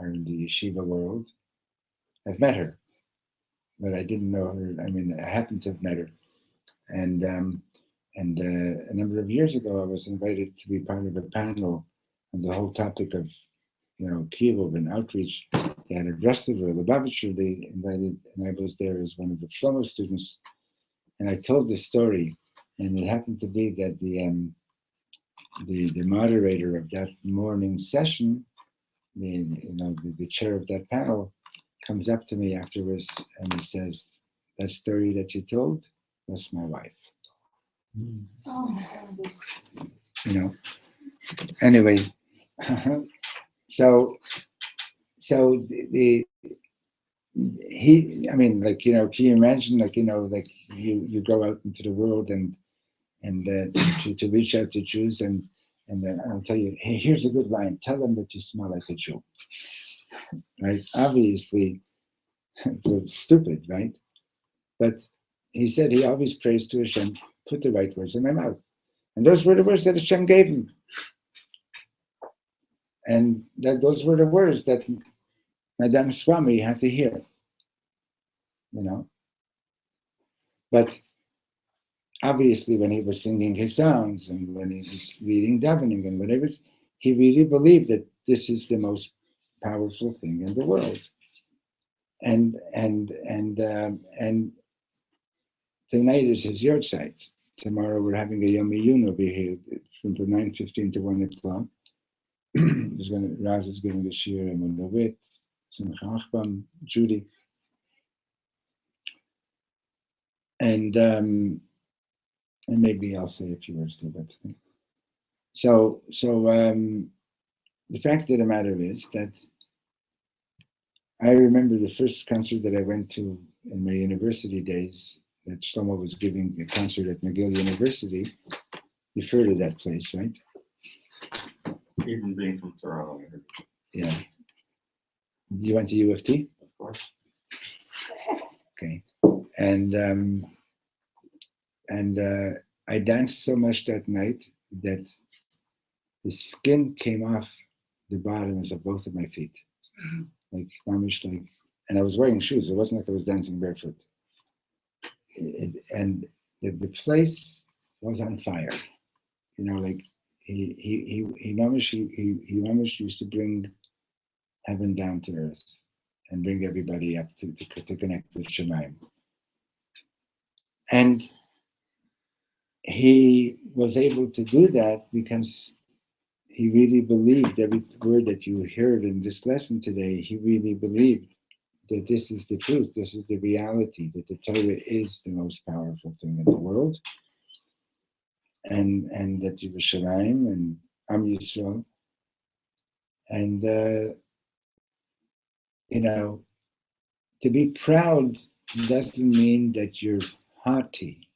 in the yeshiva world. I've met her, but I didn't know her. I mean, I happened to have met her. And a number of years ago, I was invited to be part of a panel on the whole topic of, kibbutz and outreach. They had addressed it, or the Lubavitcher, they invited, and I was there as one of the Shlomo students. And I told this story, and it happened to be that the moderator of that morning session, the chair of that panel, comes up to me afterwards and he says, "That story that you told, that's my wife." Oh my God. Anyway, so he, I mean, can you imagine, you go out into the world and to reach out to Jews and I'll tell you, hey, here's a good line, tell them that you smell like a Jew, right? Obviously, it's stupid, right? But he said he always prays to Hashem, put the right words in my mouth. And those were the words that Hashem gave him. And those were the words that Madame Swami had to hear, But obviously, when he was singing his songs and when he was leading davening and whatever, he really believed that this is the most powerful thing in the world. And tonight is his yahrzeit. Tomorrow we're having a Yom Iyun over here from 9:15 to 1 o'clock. Raz is giving the shir and Mundawit, Simcha Achbam, Judy. And maybe I'll say a few words too. But so the fact of the matter is that I remember the first concert that I went to in my university days, that Shlomo was giving a concert at McGill University. You've heard of that place, right? Even being from Toronto. Yeah. You went to U of T? Of course. Okay. And I danced so much that night that the skin came off the bottoms of both of my feet. And I was wearing shoes. It wasn't like I was dancing barefoot. And the place was on fire. He almost used to bring heaven down to earth and bring everybody up to connect with Shemaim. And he was able to do that because he really believed every word that you heard in this lesson today. He really believed that this is the truth, this is the reality, that the Torah is the most powerful thing in the world, and that Yerushalayim and Am Yisrael, and to be proud doesn't mean that you're haughty.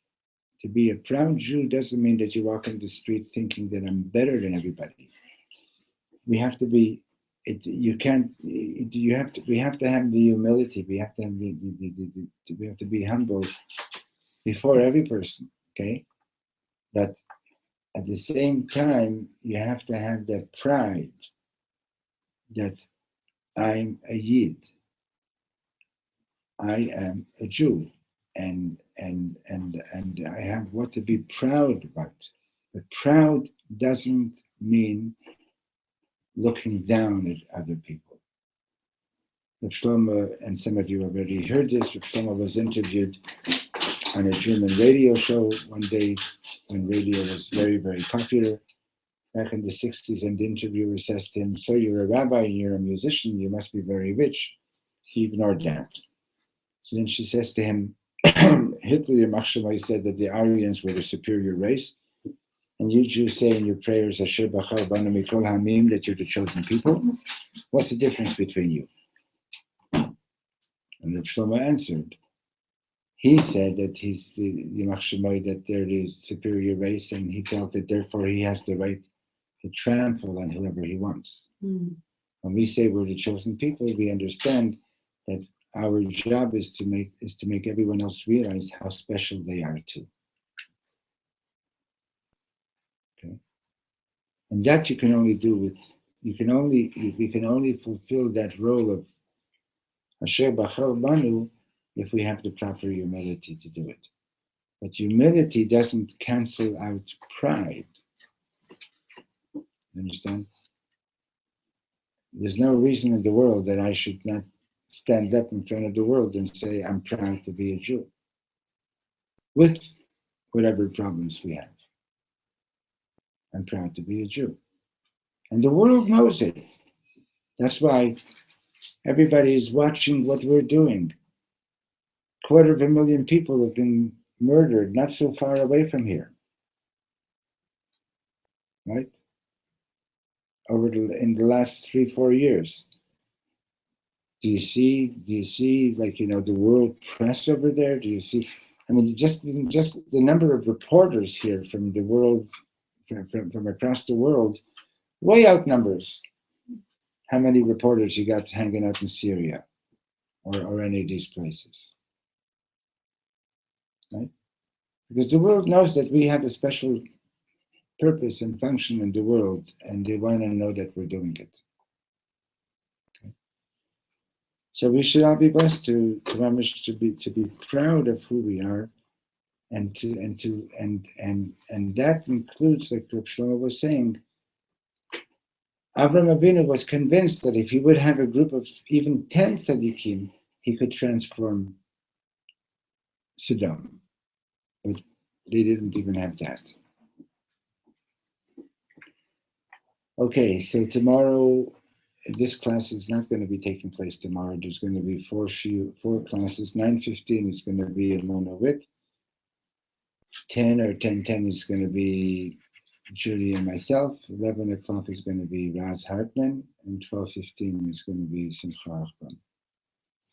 To be a proud Jew doesn't mean that you walk in the street thinking that I'm better than everybody. We have to be. We have to have the humility. We have to have we have to be humble before every person. Okay, but at the same time, you have to have that pride that I'm a Yid. I am a Jew, and I have what to be proud about. But proud doesn't mean looking down at other people. Reb Shlomo, and some of you already heard this, Reb Shlomo was interviewed on a German radio show one day when radio was very, very popular back in the 60s, and the interviewer says to him, "So you're a rabbi and you're a musician, you must be very rich." He ignored that. So then she says to him, Hitler Yamach said that the Aryans were the superior race, and you Jews say in your prayers, Asher Bachar Banu Mikol Hamim, that you're the chosen people. What's the difference between you? And Reb Shlomo answered. He said that he's Yimach Shemoy, that they're the superior race, and he felt that therefore he has the right to trample on whoever he wants. Mm. When we say we're the chosen people, we understand that our job is to make everyone else realize how special they are too. Okay, and that you can only do with we can only fulfill that role of Asher Bachar Banu if we have the proper humility to do it. But humility doesn't cancel out pride. You understand? There's no reason in the world that I should not stand up in front of the world and say, I'm proud to be a Jew, with whatever problems we have. I'm proud to be a Jew. And the world knows it. That's why everybody is watching what we're doing. 250,000 people have been murdered not so far away from here. Right? In the last 3-4 years. Do you see like, the world press over there? Do you see, I mean, just the number of reporters here from the world, from across the world, way outnumbers how many reporters you got hanging out in Syria or any of these places. Right? Because the world knows that we have a special purpose and function in the world, and they want to know that we're doing it. Okay. So we should all be blessed to be proud of who we are, and that includes, like Reb Shlomo was saying, Avram Avinu was convinced that if he would have a group of even 10 tzaddikim, he could transform Sodom. But they didn't even have that. Okay, so tomorrow, this class is not going to be taking place tomorrow. There's going to be four classes. 9:15 is going to be a monowit. 10 or 10:10 is going to be Julie and myself. 11 o'clock is going to be Raz Hartman, and 12:15 is going to be Simcha Achban.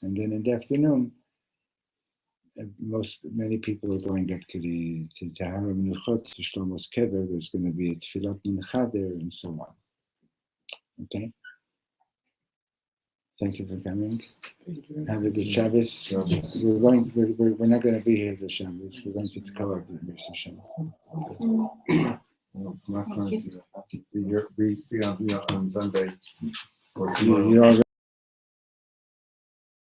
And then in the afternoon, many people are going up to Tahara Menuchot, to Shlomo's Kever. There's going to be a Tfilat Mincha there, and so on. Okay. Thank you for coming. Have a good Shabbos. We're not going to be here for Shabbos. We're going to Tkala for Shabbos. Not going to be on Sunday or You tomorrow.